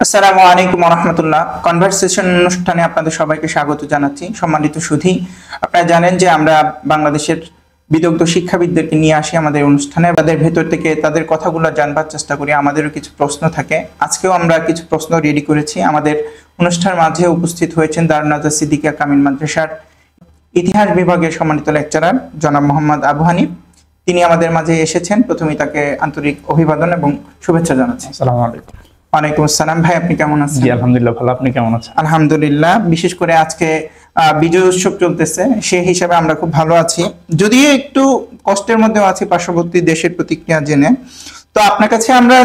আসসালামু আলাইকুম ওয়া রাহমাতুল্লাহ। কনভারসেশন অনুষ্ঠানে আপনাদের সবাইকে স্বাগত জানাচ্ছি। সম্মানিত সুধী, আপনারা জানেন যে আমরা বাংলাদেশের বিদগ্ধ শিক্ষাবিদদেরকে নিয়ে আসি আমাদের অনুষ্ঠানে। তাদের ভেতর থেকে তাদের কথাগুলো জানবার চেষ্টা করি। আমাদেরও কিছু প্রশ্ন থাকে। আজকেও আমরা কিছু প্রশ্ন রেডি করেছি। আমাদের অনুষ্ঠানের মাঝে উপস্থিত হয়েছেন দারুন নাজাত সিদ্দিকিয়া কামিল মাদ্রাসার ইতিহাস বিভাগের সম্মানিত লেকচারার জনাব মোহাম্মদ আবু হানিফ। তিনি আমাদের মাঝে এসেছেন। প্রথমেই তাকে আন্তরিক অভিবাদন এবং শুভেচ্ছা জানাচ্ছি। আসসালামু আলাইকুম। ওয়ালাইকুম আসসালাম। ভাই, আপনি কেমন আছেন? জি আলহামদুলিল্লাহ ভালো। আপনি কেমন আছেন? আলহামদুলিল্লাহ। বিশেষ করে আজকে বিজয় উৎসব চলতেছে, সেই হিসাবে আমরা খুব ভালো আছি, যদিও একটু কষ্টের মধ্যেও আছি পার্শ্ববর্তী দেশের প্রতিক্রিয়া জেনে। তো আপনার কাছে আমরা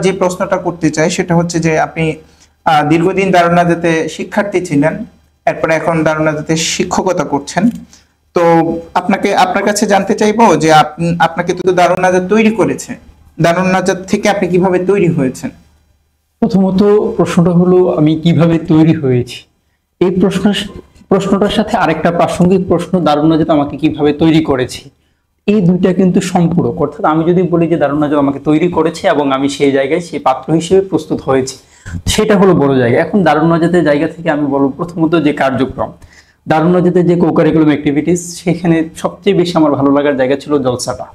যে প্রশ্নটা করতে চাই সেটা হচ্ছে যে আপনি দীর্ঘদিন দারুন নাজাতে শিক্ষার্থী ছিলেন, এরপরে এখন দারুন নাজাতে শিক্ষকতা করছেন। তো আপনার কাছে জানতে চাইবো যে আপনাকে তো দারুন নাজাত তৈরি করেছে, দারুন নাজাত থেকে আপনি কিভাবে তৈরি হয়েছেন? প্রথমত প্রশ্নটা হলো আমি কিভাবে তৈরি হয়েছি। এই প্রশ্নটার সাথে আরেকটা প্রাসঙ্গিক প্রশ্ন, দারুন নাজাত আমাকে কিভাবে তৈরি করেছে। এই দুইটা কিন্তু সম্পূরক। অর্থাৎ আমি যদি বলি যে দারুন নাজাত আমাকে তৈরি করেছে এবং আমি সেই জায়গায় সেই পাত্র হিসেবে প্রস্তুত হয়েছি, সেটা হলো বড় জায়গা। এখন দারুন নাজাতের জায়গা থেকে আমি বলবো প্রথমত যে কার্যক্রম, দারুন নাজাতের যে কো-কারিকুলাম অ্যাক্টিভিটিস, সেখানে সবচেয়ে বেশি আমার ভালো লাগার জায়গা ছিল জলসাটা।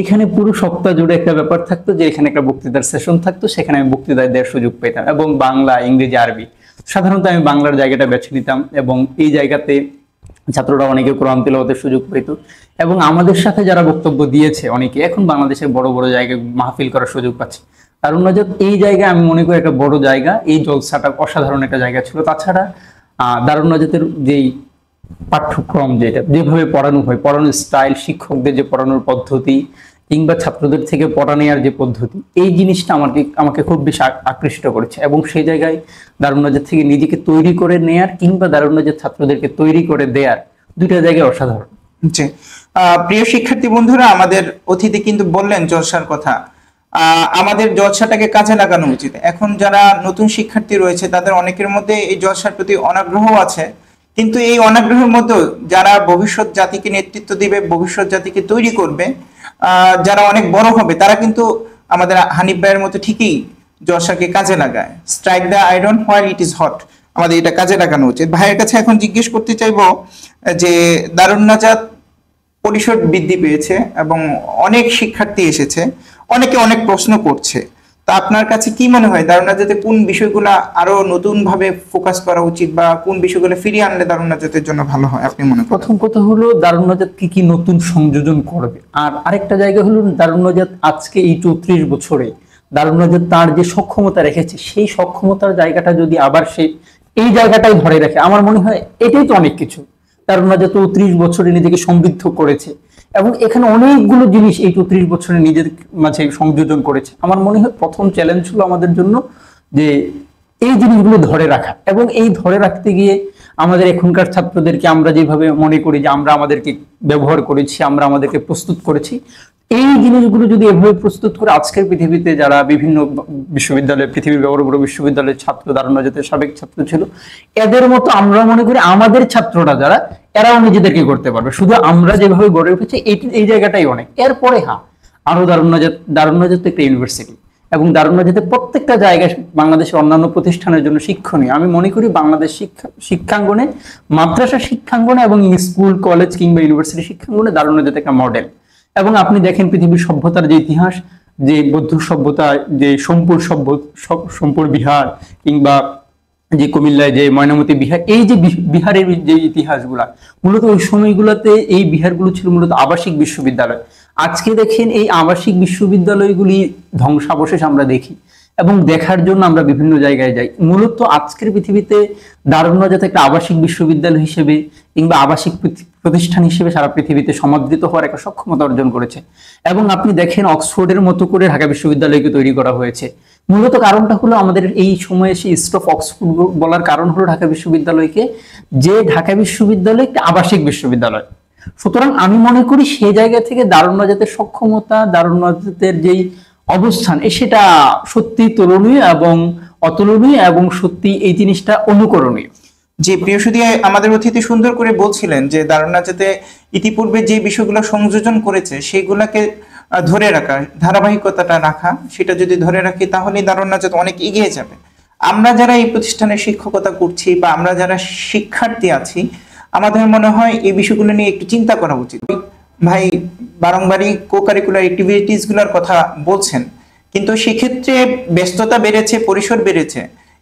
এখানে পুরো সপ্তাহ জুড়ে একটা ব্যাপার থাকতো যে এখানে একটা বক্তৃতার সেশন থাকতো, সেখানে আমি বক্তৃতা দেওয়ার সুযোগ পেতাম এবং বাংলা, ইংরেজি, আরবি। সাধারণত আমি বাংলার জায়গাটা বেছে নিতাম এবং এই জায়গাতে ছাত্ররা অনেকে কোরআন তিলাওয়াতের সুযোগ পেত এবং আমাদের সাথে যারা বক্তব্য দিয়েছে অনেকে এখন বাংলাদেশের বড় বড় জায়গায় মাহফিল করার সুযোগ পাচ্ছে। দারুন নাজাত এই জায়গায় আমি মনে করি একটা বড় জায়গা, এই জলসাটা অসাধারণ একটা জায়গা ছিল। তাছাড়া দারুন নাজাতের যেই পাঠ্যক্রম, যেভাবে পড়ানো হয়, পড়ানোর স্টাইল, শিক্ষকদের যে পড়ানোর পদ্ধতি কিংবা ছাত্রদের থেকে পড়া নেওয়ার যে পদ্ধতি, এই জিনিসটা আমাকে খুব বেশি আকৃষ্ট করেছে এবং সেই জায়গায় দারুন নাজাত থেকে নিজেকে তৈরি করে নেয়ার কিংবা দারুন নাজাত ছাত্রদেরকে তৈরি করে দেয়ার দুইটা জায়গায় অসাধারণ। জি, প্রিয় শিক্ষার্থী বন্ধুরা, আমাদের অতিথি কিন্তু বললেন জলসার কথা। আমাদের জলসাটাকে কাজে লাগানো উচিত। এখন যারা নতুন শিক্ষার্থী রয়েছে তাদের অনেকের মধ্যে এই জলসার প্রতি অনাগ্রহ আছে, কিন্তু এই অনাগ্রহের মধ্যে যারা ভবিষ্যৎ জাতিকে নেতৃত্ব দিবে, ভবিষ্যৎ জাতিকে তৈরি করবে, যারা অনেক বড় হবে, তারা কিন্তু আমাদের হানিফ ভাইয়ের মতো ঠিকই জলসাকে কাজে লাগায়। Strike the iron while it is hot. আমাদের এটা কাজে লাগানো উচিত। ভাইয়ের কাছে এখন জিজ্ঞেস করতে চাইবো যে দারুন নাজাত পরিসর বৃদ্ধি পেয়েছে এবং অনেক শিক্ষার্থী এসেছে, অনেকে অনেক প্রশ্ন করছে। তা আপনার কাছে কি মনে হয় দারুন নাজাতে কোন বিষয়গুলো আরো নতুন ভাবে ফোকাস করা উচিত বা কোন বিষয়গুলো ফিরিয়ে আনলে দারুন নাজাতের জন্য ভালো হয় আপনি মনে করেন? প্রথম কথা হলো দারুন নাজাত কি নতুন সংযোজন করবে, আর আরেকটা জায়গা হলো দারুন নাজাত আজকে এই 34 বছরে দারুন নাজাত তার যে সক্ষমতা রেখেছে, সেই সক্ষমতার জায়গাটা যদি আবার এই জায়গাটাই ধরে রাখে, আমার মনে হয় এটাই তো অনেক কিছু। দারুন নাজাত 34 বছরে নিজেকে সমৃদ্ধ করেছে এবং এখানে অনেকগুলো জিনিস এই 34 বছরে নিজের মাঝে সংযোজন করেছে। আমার মনে হয় প্রথম চ্যালেঞ্জ ছিল আমাদের জন্য যে এই জিনিসগুলো ধরে রাখা, এবং এই ধরে রাখতে গিয়ে আমাদের এখনকার ছাত্রদেরকে আমরা যেভাবে মনে করি যে আমরা আমাদেরকে ব্যবহার করেছি, আমরা আমাদেরকে প্রস্তুত করেছি, এই জিনিসগুলো যদি এভাবে প্রস্তুত করে আজকের পৃথিবীতে যারা বিভিন্ন বিশ্ববিদ্যালয়ে, পৃথিবীর বড় বড় বিশ্ববিদ্যালয়ের ছাত্র, দারুন নাজাতের সাবেক ছাত্র ছিল, এদের মতো আমরা মনে করি আমাদের ছাত্ররা যারা, এরাও নিজেদেরকে করতে পারবে। শুধু আমরা যেভাবে গড়ে উঠেছি এই জায়গাটাই অনেক। এরপরে আরো দারুন নাজাত একটা ইউনিভার্সিটি এবং দারুন নাজাতে প্রত্যেকটা জায়গায় বাংলাদেশের অন্যান্য প্রতিষ্ঠানের জন্য শিক্ষণীয়। আমি মনে করি বাংলাদেশ শিক্ষাঙ্গনে, মাদ্রাসা শিক্ষাঙ্গনে এবং স্কুল, কলেজ কিংবা ইউনিভার্সিটি শিক্ষাঙ্গনে দারুন নাজাত একটা মডেল। এবং আপনি দেখেন পৃথিবীর সভ্যতার যে ইতিহাস, যে বৌদ্ধ সভ্যতা, যে সোমপুর বিহার কিংবা যে কুমিল্লায় যে ময়নামতি বিহার, এই যে বিহারের যে ইতিহাসগুলা, মূলত ওই সময়গুলোতে এই বিহারগুলো ছিল মূলত আবাসিক বিশ্ববিদ্যালয়। আজকে দেখেন এই আবাসিক বিশ্ববিদ্যালয়গুলি ধ্বংসাবশেষ আমরা দেখি এবং দেখার জন্য আমরা বিভিন্ন জায়গায় যাই। মূলত আজকের পৃথিবীতে দারুন নাজাত একটা আবাসিক বিশ্ববিদ্যালয় হিসেবে কিংবা আবাসিক প্রতিষ্ঠান হিসেবে সারা পৃথিবীতে সমাদৃত হওয়ার একটা সক্ষমতা অর্জন করেছে। এবং আপনি দেখেন অক্সফোর্ডের মতো করে ঢাকা বিশ্ববিদ্যালয়কে তৈরি করা হয়েছে। মূলত কারণটা হলো আমাদের এই সময়ে এসে ইস্ট অফ অক্সফোর্ড বলার কারণ হলো ঢাকা বিশ্ববিদ্যালয়কে, যে ঢাকা বিশ্ববিদ্যালয় একটা আবাসিক বিশ্ববিদ্যালয়। সুতরাং আমি মনে করি সেই জায়গা থেকে দারুন নাজাতের সক্ষমতা, দারুন নাজাতের যেই অবস্থান, সেটা সত্যি তুলনীয় এবং অতুলনীয় এবং সত্যি এই জিনিসটা অনুকরণীয়। যে প্রিয় সুধী, আমাদের অতিথি সুন্দর করে বলছিলেন যে দারুন নাজাতে ইতিপূর্বে যে বিষয়গুলো সংযোজন করেছে সেগুলোকে ধরে রাখা, ধারাবাহিকতাটা রাখা, সেটা যদি ধরে রাখি তাহলে দারুন নাজাত অনেক এগিয়ে যাবে। আমরা যারা এই প্রতিষ্ঠানে শিক্ষকতা করছি বা আমরা যারা শিক্ষার্থী আছি, আমাদের মনে হয় এই বিষয়গুলো নিয়ে একটু চিন্তা করা উচিত। ভাই বারংবারই কো কারিকুলার অ্যাক্টিভিটিস গুলোর কথা বলছেন, কিন্তু সেক্ষেত্রে ব্যস্ততা বেড়েছে, পরিসর বেড়েছে,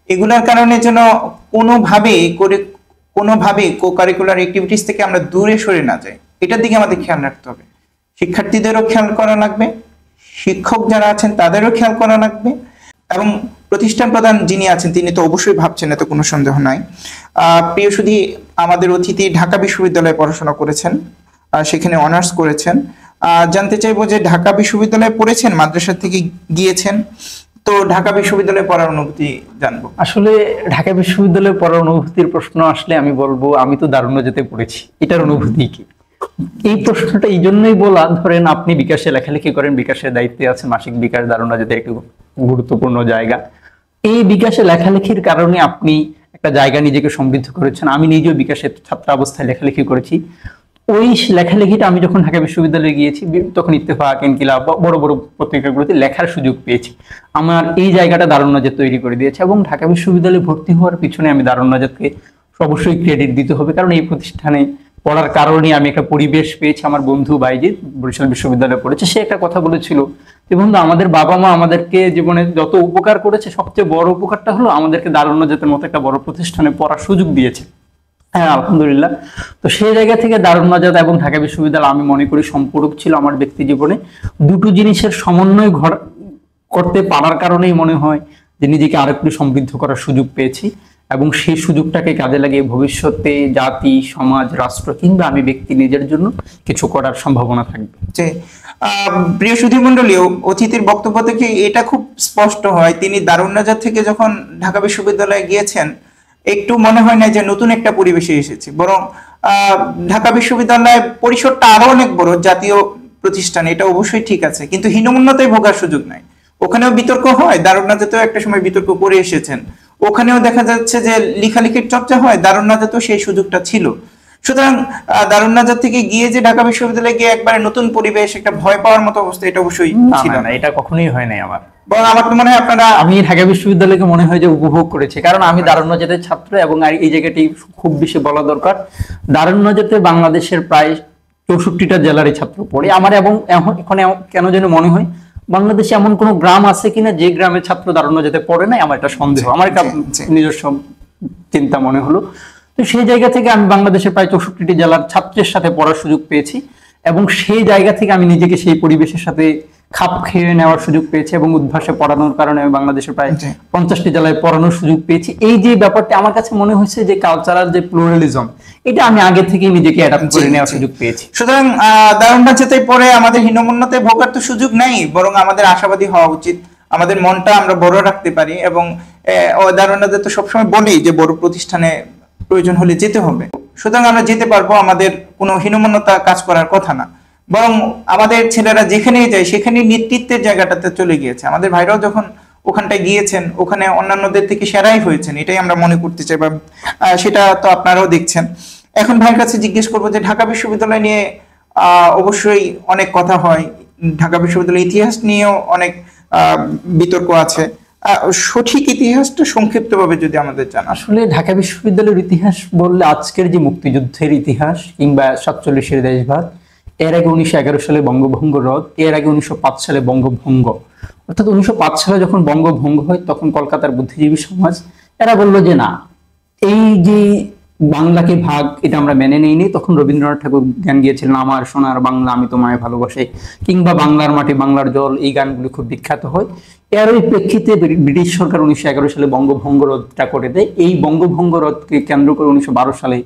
এগুলোর কারণে যেন কোনোভাবে কো কারিকুলার অ্যাক্টিভিটিস থেকে আমরা দূরে সরে না যাই, এটার দিকে আমাদের খেয়াল রাখতে হবে। শিক্ষার্থীদেরও খেয়াল করা লাগবে, শিক্ষক যারা আছেন তাদেরও খেয়াল করা লাগবে, এবং প্রতিষ্ঠান প্রধান যিনি আছেন তিনি তো অবশ্যই ভাবছেন, এতে কোনো সন্দেহ নাই। প্রিয় সুধী, আমাদের অতিথি ঢাকা বিশ্ববিদ্যালয়ে পড়াশোনা করেছেন, সেখানে অনার্স করেছেন। জানতে চাইবো যে ঢাকা বিশ্ববিদ্যালয়ে পড়েছেন, মাদ্রাসা থেকে গিয়েছেন, তো ঢাকা বিশ্ববিদ্যালয়ে পড়ার অনুভূতি জানবো। আসলে ঢাকা বিশ্ববিদ্যালয়ে পড়ার অনুভূতির প্রশ্ন আসলে আমি বলবো আমি তো দারুণ্যজাতে পড়েছি, এটার অনুভূতি কি? এই প্রশ্নটা এই জন্যই বলা, ধরেন আপনি বিকাশে লেখালেখি করেন, বিকাশের দায়িত্বে আছেন, মাসিক বিকাশ দারুণ্যজাতের একটি গুরুত্বপূর্ণ জায়গা। এই বিকাশে লেখালেখির কারণে আপনি একটা জায়গা নিজেকে সমৃদ্ধ করেছেন। আমি নিজেও বিকাশের ছাত্র অবস্থায় লেখালেখি করেছি। ওই লেখালেখিটা আমি যখন ঢাকা বিশ্ববিদ্যালয়ে গিয়েছি, তখন ইত্তেফাক, ইনকিলাব, বড় বড় পত্রিকাগুলোতে লেখার সুযোগ পেয়েছি। আমার এই জায়গাটা দারুণ্যজাত তৈরি করে দিয়েছে, এবং ঢাকা বিশ্ববিদ্যালয়ে ভর্তি হওয়ার পিছনে আমি দারুণ্যজাতকে অবশ্যই ক্রেডিট দিতে হবে, কারণ এই প্রতিষ্ঠানে পড়ার কারণে আমি একটা পরিবেশ পেয়েছি। আমার বন্ধু বাইজিৎ বরিশাল বিশ্ববিদ্যালয়ে পড়েছে, সে একটা কথা বলেছিল যে বন্ধু, আমাদের বাবা মা আমাদেরকে জীবনে যত উপকার করেছে, সবচেয়ে বড় উপকারটা হলো আমাদেরকে দারুণ্যজাতের মতো একটা বড় প্রতিষ্ঠানে পড়ার সুযোগ দিয়েছে। হ্যাঁ, আলহামদুলিল্লাহ। তো সেই জায়গা থেকে দারুণ্যজাত এবং ঢাকা বিশ্ববিদ্যালয় আমি মনে করি সম্পূরক ছিল আমার ব্যক্তি জীবনে। দুটো জিনিসের সমন্বয় করতে পারার কারণেই মনে হয় যে নিজেকে আরেকটু সমৃদ্ধ করার সুযোগ পেয়েছি, এবং সেই সুযোগটাকে কাজে লাগিয়ে ভবিষ্যতে জাতি, সমাজ, রাষ্ট্র কিংবা আমি ব্যক্তি নিজের জন্য কিছু করার সম্ভাবনা থাকবে। যে প্রিয় সুধী মণ্ডলী, অতিথির বক্তব্য থেকে এটা খুব স্পষ্ট হয়, তিনি দারুণ্যজাত থেকে যখন ঢাকা বিশ্ববিদ্যালয়ে গিয়েছেন, একটু মনে হয় না যে নতুন একটা পরিবেশে এসেছে, বরং ঢাকা বিশ্ববিদ্যালয়ের পরিসরটা আরো অনেক বড়, জাতীয় প্রতিষ্ঠান, এটা অবশ্যই ঠিক আছে, কিন্তু হীনমন্যতায় ভোগার সুযোগ নাই। ওখানেও বিতর্ক হয়, দারুণ্যজাতেও একটা সময় বিতর্ক করে এসেছেন, ওখানেও দেখা যাচ্ছে যে লেখালেখির চর্চা হয়, দারুণ্যজাতেও সেই সুযোগটা ছিল। সুতরাং দারুণ্যজাত থেকে গিয়ে যে ঢাকা বিশ্ববিদ্যালয়ে গিয়ে একবারে নতুন পরিবেশ, একটা ভয় পাওয়ার মতো অবস্থা, এটা অবশ্যই ছিল না, এটা কখনোই হয় নাই আমার। আমার তো মনে হয় আমি ঢাকা বিশ্ববিদ্যালয়কে মনে হয় যে উপভোগ করেছি, কারণ আমি দারুণ্যজাতের ছাত্র, এবং এই জায়গাটি খুব বেশি বলা দরকার। দারুণ্যজাতে বাংলাদেশের প্রায় 64টা জেলারই ছাত্র পড়ে আমার, এবং এখন কেন যেন মনে হয় বাংলাদেশে এমন কোন গ্রাম আছে কিনা যে গ্রামের ছাত্র দারুণ্যজাতে পড়ে নাই, আমার এটা সন্দেহ, আমার একটা নিজস্ব চিন্তা মনে হলো। তো সেই জায়গা থেকে আমি বাংলাদেশের প্রায় 64টি জেলার ছাত্রের সাথে পড়ার সুযোগ পেয়েছি, এবং সেই জায়গা থেকে আমি নিজেকে সেই পরিবেশের সাথে খাপ খেয়ে নেওয়ার সুযোগ পেয়েছি, এবং উদ্ভাসে পড়ানোর কারণে আমি বাংলাদেশের প্রায় 50টি জেলায় পড়ানোর সুযোগ পেয়েছি। এই যে ব্যাপারটা আমার কাছে মনে হয়েছে যে কালচারাল যে প্লুরালিজম, এটা আমি আগে থেকে নিজেকে অ্যাডাপ্ট করে নেওয়ার সুযোগ পেয়েছি। সুতরাং দারুণ্যজাতে পড়ে আমাদের হীনমন্যতায় ভোগার তো সুযোগ নেই, বরং আমাদের আশাবাদী হওয়া উচিত, আমাদের মনটা আমরা বড় রাখতে পারি, এবং দারুণ্যজাতে তো সবসময় বলেই যে বড় প্রতিষ্ঠানে প্রয়োজন হলে যেতে হবে, সুতরাং আমরা যেতে পারবো, আমাদের কোনো হীনমন্যতা কাজ করার কথা না, বরং আমাদের ছেলেরা যেখানেই যায় সেখানে নেতৃত্বের জায়গাটাতে চলে গিয়েছে। আমাদের ভাইরাও যখন ওখানটায় গিয়েছেন, ওখানে অন্যান্যদের থেকে সেরাই হয়েছেন, এটাই আমরা মনে করতে চাই, বা সেটা তো আপনারাও দেখছেন। এখন ভাইয়ের কাছে জিজ্ঞেস করবো যে ঢাকা বিশ্ববিদ্যালয় নিয়ে অবশ্যই অনেক কথা হয়, ঢাকা বিশ্ববিদ্যালয়ের ইতিহাস নিয়েও অনেক বিতর্ক আছে, সঠিক ইতিহাসটা সংক্ষিপ্তভাবে যদি আমাদের জানা। আসলে ঢাকা বিশ্ববিদ্যালয়ের ইতিহাস বললে আজকের যে মুক্তিযুদ্ধের ইতিহাস কিংবা 47-এর দেশভাগ, এর আগে 1911 সালে বঙ্গভঙ্গ রদ, এর আগে 1905 সালে বঙ্গভঙ্গ, অর্থাৎ 1905 সালে যখন বঙ্গভঙ্গ হয় তখন কলকাতার বুদ্ধিজীবী সমাজ এরা বলল যে না, এই যে বাংলাকে ভাগ এটা আমরা মেনে নেইনি। তখন রবীন্দ্রনাথ ঠাকুর গান গিয়েছিলেন আমার সোনার বাংলা আমি তোমায় ভালোবাসি, কিংবা বাংলার মাটি বাংলার জল, এই গানগুলি খুব বিখ্যাত হয়। এর ওই প্রেক্ষিতে ব্রিটিশ সরকার 1911 সালে বঙ্গভঙ্গ রদটা করে দেয়। এই বঙ্গভঙ্গ রদকে কেন্দ্র করে 1912 সালে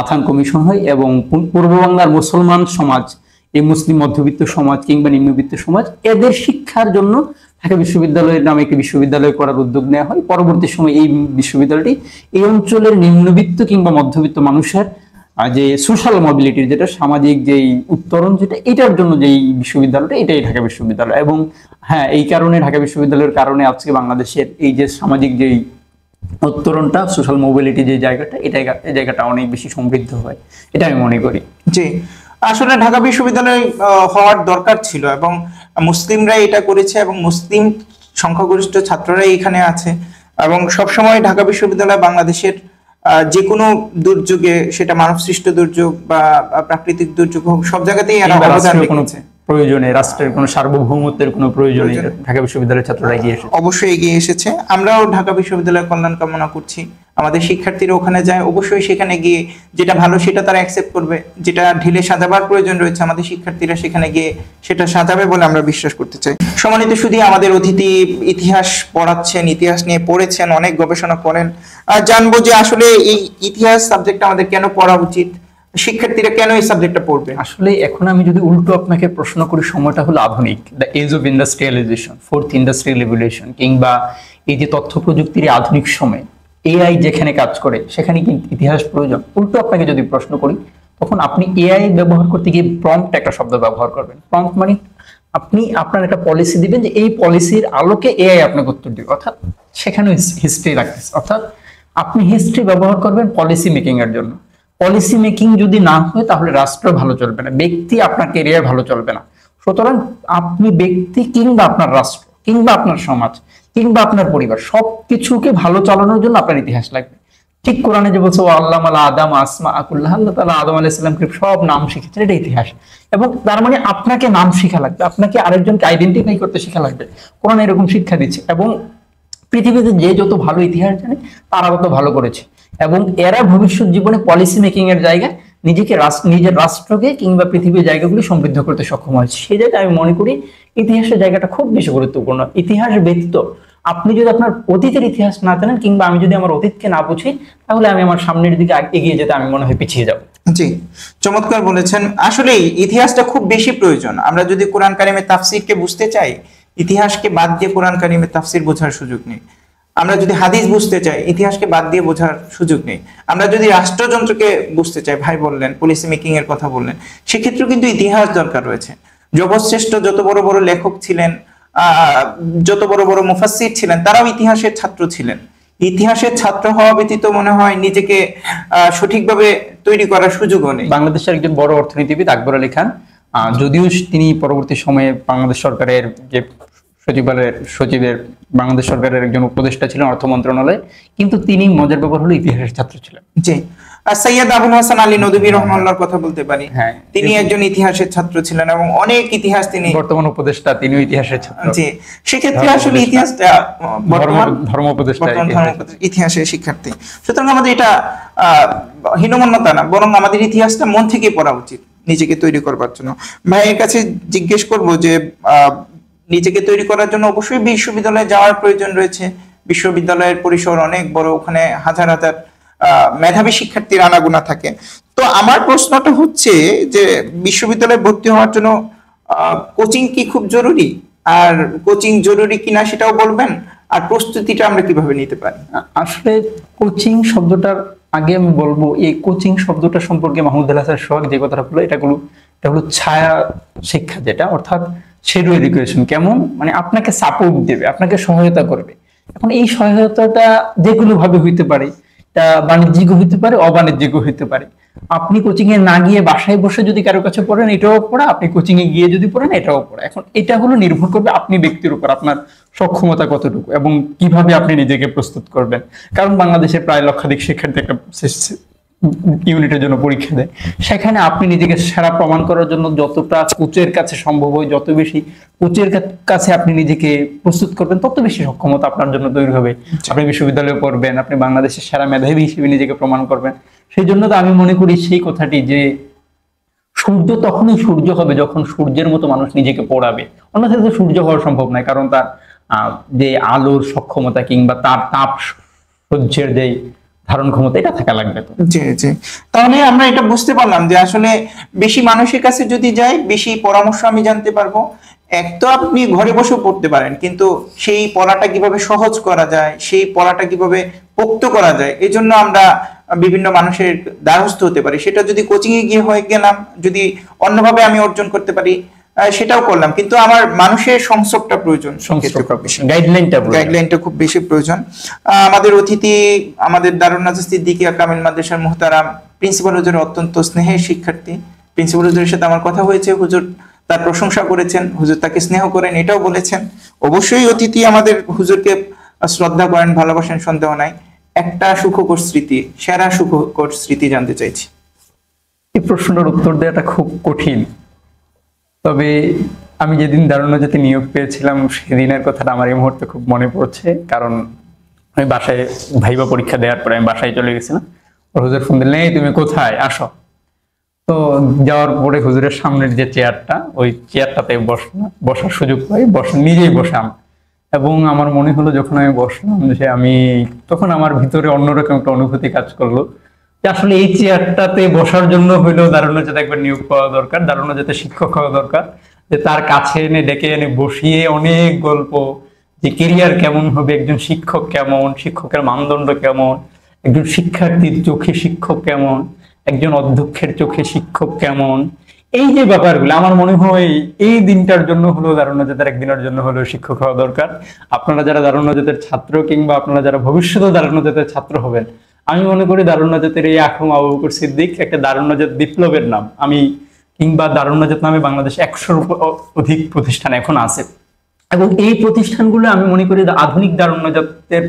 আথান কমিশন হয়, এবং পূর্ব বাংলার মুসলমান সমাজ, এই মুসলিম মধ্যবিত্ত সমাজ কিংবা নিম্নবিত্ত সমাজ, এদের শিক্ষার জন্য ঢাকা বিশ্ববিদ্যালয়ের নামে একটি বিশ্ববিদ্যালয় করার উদ্যোগ নেওয়া হয়। পরবর্তী সময় এই বিশ্ববিদ্যালয়টি এই অঞ্চলের নিম্নবিত্ত কিংবা মধ্যবিত্ত মানুষের যে সোশ্যাল মোবিলিটির, যেটা সামাজিক যেই উত্তরণ, যেটা এটার জন্য যেই বিশ্ববিদ্যালয়টা, এটাই ঢাকা বিশ্ববিদ্যালয়। এবং হ্যাঁ, এই কারণে ঢাকা বিশ্ববিদ্যালয়ের কারণে আজকে বাংলাদেশের এই যে সামাজিক যেই উত্তরণটা, সোশ্যাল মোবিলিটি যে জায়গাটা, এই জায়গাটা অনেক বেশি সমৃদ্ধ হয়, এটা আমি মনে করি। জি, আসলে ঢাকা বিশ্ববিদ্যালয় হওয়ার দরকার ছিল, এবং মুসলিমরা এটা করেছে, এবং মুসলিম সংখ্যাগরিষ্ঠ ছাত্ররা এখানে আছে। এবং সবসময় ঢাকা বিশ্ববিদ্যালয় বাংলাদেশের যে কোনো দুর্যোগে, সেটা মানবসৃষ্ট দুর্যোগ বা প্রাকৃতিক দুর্যোগ হোক, সব জায়গাতেই এরা অবদান রেখেছে। প্রয়োজনে, রাষ্ট্রের কোনো সার্বভৌমত্বের কোনো প্রয়োজনে ঢাকা বিশ্ববিদ্যালয়ের ছাত্ররা এগিয়ে এসেছে, অবশ্যই এগিয়ে এসেছে। আমরাও ঢাকা বিশ্ববিদ্যালয়ের কল্যাণ কামনা করছি। আমাদের শিক্ষার্থীরা ওখানে যায়, অবশ্যই সেখানে গিয়ে যেটা ভালো সেটা তারা অ্যাকসেপ্ট করবে, যেটা ঢেলে সাজাবার প্রয়োজন রয়েছে আমাদের শিক্ষার্থীরা সেখানে গিয়ে সেটা সাজাবে বলে আমরা বিশ্বাস করতে চাই। সম্মানিত শুধু আমাদের অতিথি ইতিহাস পড়াচ্ছেন, ইতিহাস নিয়ে পড়েছেন, অনেক গবেষণা করেন। জানবো যে আসলে এই ইতিহাস সাবজেক্ট আমাদের কেন পড়া উচিত, শিক্ষার্থীরা কেন এই সাবজেক্টটা পড়বে? আসলে এখন আমি যদি উল্টো আপনাকে প্রশ্ন করি, সময়টা হলো আধুনিক, the age of industrialisation, fourth industrial revolution, কিংবা এই যে তথ্য প্রযুক্তির আধুনিক সময় এআই যেখানে কাজ করে সেখানে কিন্তু ইতিহাস প্রয়োজন। উল্টো আপনাকে যদি প্রশ্ন করি, তখন আপনি এআই ব্যবহার করতে গিয়ে প্রম্পট একটা শব্দ ব্যবহার করবেন। প্রম্পট মানে আপনি আপনার একটা পলিসি দিবেন যে এই পলিসির আলোকে এআই আপনাকে উত্তর দিবে, অর্থাৎ সেখানে হিস্ট্রি রাখতেছে, অর্থাৎ আপনি হিস্ট্রি ব্যবহার করবেন পলিসি মেকিং এর জন্য। পলিসি মেকিং যদি না হয় তাহলে রাষ্ট্র ভালো চলবে না, ব্যক্তি আপনার ক্যারিয়ার ভালো চলবে না। সুতরাং আপনি ব্যক্তি কিংবা আপনার রাষ্ট্র কিংবা আপনার সমাজ কিংবা আপনার পরিবার সবকিছুকে ভালো চালানোর জন্য আপনার ইতিহাস লাগবে। ঠিক কোরআনে যে বলছে আল্লামা আদম আসমা আকুল্লাহ, আল্লাহ তাআলা আদম আলাইহিস সালামকে সব নাম শিখেছেন, এটা ইতিহাস। এবং তার মানে আপনাকে নাম শিখা লাগবে, আপনাকে আরেকজনকে আইডেন্টিফাই করতে শিখা লাগবে। কোরআন এরকম শিক্ষা দিচ্ছে। এবং পৃথিবীতে যে যত ভালো ইতিহাস জানে তারা তত ভালো করেছে, এবং এরা ভবিষ্যৎ জীবনে পলিসি মেকিং এর জায়গায় নিজেকে নিজের রাষ্ট্রকে কিংবা পৃথিবীর জায়গাগুলি সমৃদ্ধ করতে সক্ষম হয়েছে। সেই জায়গায় আমি মনে করি ইতিহাসের জায়গাটা খুব বেশি গুরুত্বপূর্ণ। ইতিহাস ব্যতীত আপনি যদি আপনার অতীতের ইতিহাস না জানেন কিংবা আমি যদি আমার অতীতকে না বুঝি, তাহলে আমি আমার সামনের দিকে এগিয়ে যেতে আমি মনে হয় পিছিয়ে যাব। জি, চমৎকার বলেছেন। আসলে ইতিহাসটা খুব বেশি প্রয়োজন। আমরা যদি কোরআন কারিমের তাফসীরকে বুঝতে চাই, ইতিহাসকে বাদ দিয়ে কোরআন কারিমের তাফসীর বোঝার সুযোগ নেই। আমরা যদি হাদিস বুঝতে চাই, ইতিহাসকে বাদ দিয়ে বোঝার সুযোগ নেই। আমরা যদি রাষ্ট্রযন্ত্রকে বুঝতে চাই, ভাই বললেন পলিসি মেকিং এর কথা বললেন, সেক্ষেত্রেও কিন্তু ইতিহাস দরকার রয়েছে। জগৎশ্রেষ্ঠ যত বড় বড় লেখক ছিলেন, যত বড় বড় মুফাসসির ছিলেন, তারাও ইতিহাসের ছাত্র ছিলেন। ইতিহাসের ছাত্র হওয়া ব্যতীত মনে হয় নিজেকে সঠিকভাবে তৈরি করার সুযোগও নেই। বাংলাদেশের একজন বড় অর্থনীতিবিদ আকবর আলী খান, যদিও তিনি পরবর্তী সময়ে বাংলাদেশ সরকারের যে সচিবের বাংলাদেশ সরকারের একজন উপদেষ্টা ছিলেন অর্থ মন্ত্রণালয়ে, কিন্তু তিনি মজার ব্যাপার হলো ইতিহাসের ছাত্র ছিলেন। জি, সৈয়দ আবুল হাসান আলী নদভী রহমাল্লাহর কথা বলতে পারি। হ্যাঁ, তিনি একজন ইতিহাসের ছাত্র ছিলেন এবং অনেক ইতিহাস, তিনি বর্তমান উপদেষ্টা, তিনিও ইতিহাসের ছাত্র। জি, সেক্ষেত্রে আসলে ইতিহাসটা বর্তমান ধর্ম উপদেষ্টা ইতিহাসের শিক্ষার্থী। সুতরাং আমাদের এটা হীনমন্যতা না, বরং আমাদের ইতিহাসটা মন থেকে পড়া উচিত নিজেকে তৈরি করবার জন্য। ভাইয়ের কাছে জিজ্ঞেস করব যে নিজেকে তৈরি করার জন্য অবশ্যই বিশ্ববিদ্যালয়ে যাওয়ার প্রয়োজন রয়েছে। বিশ্ববিদ্যালয়ের পরিসর অনেক বড়, ওখানে হাজার হাজার মেধাবী শিক্ষার্থীর আনাগোনা থাকে। তো আমার প্রশ্নটা হচ্ছে যে বিশ্ববিদ্যালয়ে ভর্তি হওয়ার জন্য কোচিং কি খুব জরুরি? আর কোচিং জরুরি কিনা সেটাও বলবেন, আর প্রস্তুতিটা আমরা কিভাবে নিতে পারি? আসলে কোচিং শব্দটার আগে আমি বলবো, এই কোচিং শব্দটা সম্পর্কে মাহমুদুল হাসান সোহাগ যে কথাটা বললো, এটা হলো ছায়া শিক্ষা, যেটা অর্থাৎ শ্যাডো এডুকেশন। কেমন? মানে আপনাকে সাপোর্ট দেবে, আপনাকে সহায়তা করবে। এখন এই সহায়তাটা যেগুলো ভাবে হইতে পারে, এটা বাণিজ্যিক হইতে পারে, অবাণিজ্যিক হইতে পারে। আপনি কোচিং এ না গিয়ে বাসায় বসে যদি কারো কাছে পড়েন, এটাও পড়া, আপনি কোচিং এ গিয়ে যদি পড়েন, এটাও পড়া। এখন এটা হলো নির্ভর করবে আপনি ব্যক্তির উপর, আপনার সক্ষমতা কতটুকু এবং কিভাবে আপনি নিজেকে প্রস্তুত করবেন। কারণ বাংলাদেশে প্রায় লক্ষাধিক শিক্ষার্থী একটা ইউনিটের জন্য পরীক্ষা দেয়, সেখানে আপনি নিজেকে সেরা প্রমাণ করার জন্য যতটা কোচের কাছে সম্ভব হয়, যত বেশি কোচের কাছে আপনি নিজেকে প্রস্তুত করবেন, তত বেশি সক্ষমতা আপনার জন্য তৈরি হবে। আপনি বিশ্ববিদ্যালয়ে পড়বেন, আপনি বাংলাদেশের সেরা মেধাবী হিসেবে নিজেকে প্রমাণ করবেন। সেই জন্য তো আমি মনে করি সেই কথাটি যে সূর্য তখনই সূর্য হবে যখন সূর্যের মতো মানুষ নিজেকে পড়াবে, অন্যথায় তো সূর্য হওয়া সম্ভব নয়। কারণ তার যে আলোর সক্ষমতা কিংবা তার তাপ সহ্যের যে ধারণ ক্ষমতা, এটা থাকা লাগবে। তো জি জি, তাহলে আমরা এটা বুঝতে পারলাম যে আসলে বেশি মানুষের কাছে যদি যাই, বেশি পরামর্শ আমি জানতে পারবো। এক তো আপনি ঘরে বসেও পড়তে পারেন, কিন্তু সেই পড়াটা কিভাবে সহজ করা যায়, সেই পড়াটা কিভাবে পোক্ত করা যায়, এই জন্য আমরা বিভিন্ন মানুষের দ্বারস্থ হতে পারি। সেটা যদি কোচিং এ গিয়ে হয়ে গেলাম, যদি অন্যভাবে আমি অর্জন করতে পারি সেটাও করলাম, কিন্তু আমার মানুষের সংস্রবটা প্রয়োজন, গাইডলাইনটা খুব বেশি প্রয়োজন। আমাদের অতিথি, আমাদের দারুন নাজাহ সিদ্দিকিয়া কামিল মাদ্রাসার মুহতারাম প্রিন্সিপাল হুজুর অত্যন্ত স্নেহের শিক্ষার্থী। প্রিন্সিপাল হুজুরের সাথে আমার কথা হয়েছে, হুজুর তার প্রশংসা করেছেন, হুজুর তাকে স্নেহ করেন, এটাও বলেছেন। অবশ্যই অতিথি আমাদের হুজুরকে শ্রদ্ধা করেন, ভালোবাসেন, সন্দেহ নাই। একটা সুখকর স্মৃতি, সেরা সুখকর স্মৃতি জানতে চাইছি। এই প্রশ্নটার উত্তর দেওয়াটা খুব কঠিন, তবে আমি যেদিন দারুণ্যজাতি নিয়োগ পেয়েছিলাম সেদিনের কথাটা আমার এই মুহূর্তে খুব মনে পড়ছে। কারণ আমি বাসায় ভাইবা পরীক্ষা দেওয়ার পরে আমি বাসায় চলে গেছিলাম। হুজুর ফোন দিলেন, এই তুমি কোথায়, আসো। তো যাওয়ার পরে হুজুরের সামনের যে চেয়ারটা, ওই চেয়ারটাতে বসার সুযোগ পাই, নিজেই বসাম। এবং আমার মনে হলো যখন আমি বসলাম যে তখন আমার ভিতরে অন্যরকম একটা অনুভূতি কাজ করলো যে আসলে এই চেয়ারটাতে বসার জন্য হইলেও দারুণ্যজাতে একবার নিয়োগ পাওয়া দরকার, দারুণ্যজাতে শিক্ষক হওয়া দরকার, যে তার কাছে এনে ডেকে এনে বসিয়ে অনেক গল্প, যে কেরিয়ার কেমন হবে, একজন শিক্ষক কেমন, শিক্ষকের মানদণ্ড কেমন, একজন শিক্ষার্থীর চোখে শিক্ষক কেমন, একজন অধ্যক্ষের চোখে শিক্ষক কেমন, এই যে ব্যাপারগুলো আমার মনে হয় এই দিনটার জন্য হলো দারুণ্যজাতের একদিনের জন্য হলো শিক্ষক হওয়া দরকার। আপনারা যারা দারুণ্যজাতের ছাত্র কিংবা আপনারা যারা ভবিষ্যতে দারুণ্যজাতের ছাত্র হবেন, আমি মনে করি দারুণ্যজাতের এই আখম আবু বকর সিদ্দিক একটা দারুণ্যজাত বিপ্লবের নাম। কিংবা দারুণ্যজাত নামে বাংলাদেশে 100-র অধিক প্রতিষ্ঠান এখন আছে, এবং এই প্রতিষ্ঠানগুলো আমি মনে করি আধুনিক দারুণ্যজাতের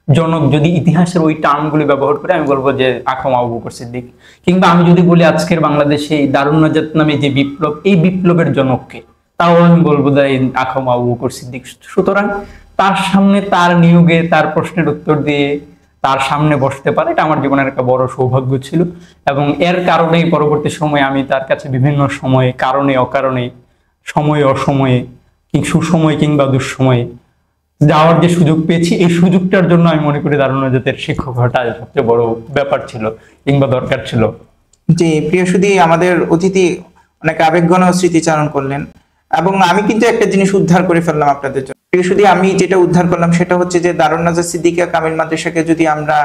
জনক যদি ইতিহাসের ওই টার্মগুলি ব্যবহার করে আমি বলবো যে আখম আবু বকর সিদ্দিক। কিংবা আমি যদি বলি আজকের বাংলাদেশে এই দারুণ্যজাত নামে যে বিপ্লব, এই বিপ্লবের জনককে, তাও আমি বলবো যে আখম আবু বকর সিদ্দিক। সুতরাং তার সামনে তার নিয়োগে তার প্রশ্নের উত্তর দিয়ে তার সামনে বসতে পারে, এটা আমার জীবনের একটা বড় সৌভাগ্য ছিল। এবং এর কারণেই পরবর্তী সময়ে আমি তার কাছে বিভিন্ন সময়ে, কারণে অকারণে, সময়ে অসময়ে, সুসময় কিংবা দুঃসময়ে যাওয়ার যে সুযোগ পেয়েছি, এই সুযোগটার জন্য আমি মনে করি দারুণ্যজাতের শিক্ষক হওয়াটা সবচেয়ে বড় ব্যাপার ছিল কিংবা দরকার ছিল। জি, প্রিয় সুধী, আমাদের অতিথি অনেক আবেগঘন স্মৃতিচারণ করলেন, এবং আমি কিন্তু একটা জিনিস উদ্ধার করে ফেললাম আপনাদের জন্য। প্রিয় সুধী, আমি যেটা উদ্ধার করলাম সেটা হচ্ছে যে দারুন্নাজাত সিদ্দিকিয়া কামিল মাদ্রাসাকে যদি আমরা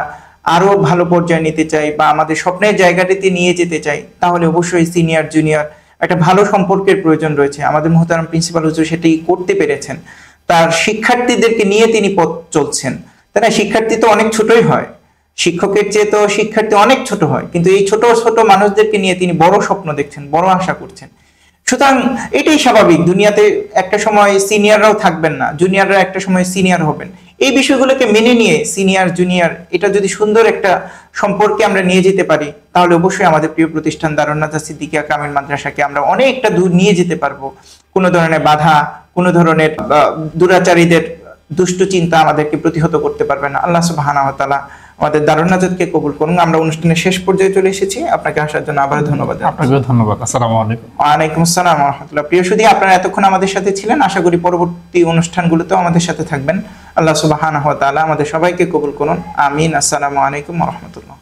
আরো ভালো পর্যায়ে নিতে চাই বা আমাদের স্বপ্নের জায়গাটিতে নিয়ে যেতে চাই, তাহলে অবশ্যই সিনিয়র জুনিয়র একটা ভালো সম্পর্কের প্রয়োজন রয়েছে। আমাদের মুহতারাম প্রিন্সিপাল হুজুর সেটি করতে পেরেছেন। তার শিক্ষার্থীদেরকে নিয়ে তিনি পথ চলছেন। তাই না? শিক্ষার্থী তো অনেক ছোটই হয়, শিক্ষকের চেয়ে তো শিক্ষার্থী অনেক ছোট হয়, কিন্তু এই ছোট ছোট মানুষদেরকে নিয়ে তিনি বড় স্বপ্ন দেখছেন, বড় আশা করছেন। সুতরাং এটাই স্বাভাবিক, দুনিয়াতে একটা সময় সিনিয়ররাও থাকবেন না, জুনিয়ররা একটা সময় সিনিয়র হবেন। এই বিষয়গুলোকে মেনে নিয়ে সিনিয়র জুনিয়র এটা যদি সুন্দর একটা সম্পর্কে আমরা নিয়ে যেতে পারি, তাহলে অবশ্যই আমাদের প্রিয় প্রতিষ্ঠান দারুন্নাজাত সিদ্দিকিয়া কামিল মাদ্রাসাকে আমরা অনেকটা দূর নিয়ে যেতে পারবো। কোনো ধরনের বাধা, কোনো ধরনের দুরাচারীদের দুষ্ট চিন্তা আমাদেরকে প্রতিহত করতে পারবে না। আল্লাহ সুবহানাহু ওয়া তাআলা আমাদের দারুন্নাজাতকে কবুল করুন। আমরা অনুষ্ঠানের শেষ পর্যায়ে চলে এসেছি, আপনাকে আসার জন্য আবার ধন্যবাদ। আপনাকেও ধন্যবাদ। আসসালামু আলাইকুম। ওয়ালাইকুম আসসালাম ওয়া রাহমাতুল্লাহ। প্রিয় সুধী, আপনারা এতক্ষণ আমাদের সাথে ছিলেন, আশা করি পরবর্তী অনুষ্ঠানগুলোতেও আমাদের সাথে থাকবেন। আল্লাহ সুবহানাহু ওয়া তাআলা আমাদের সবাইকে কবুল করুন, আমিন। আসসালামু আলাইকুম ওয়া রাহমাতুল্লাহ।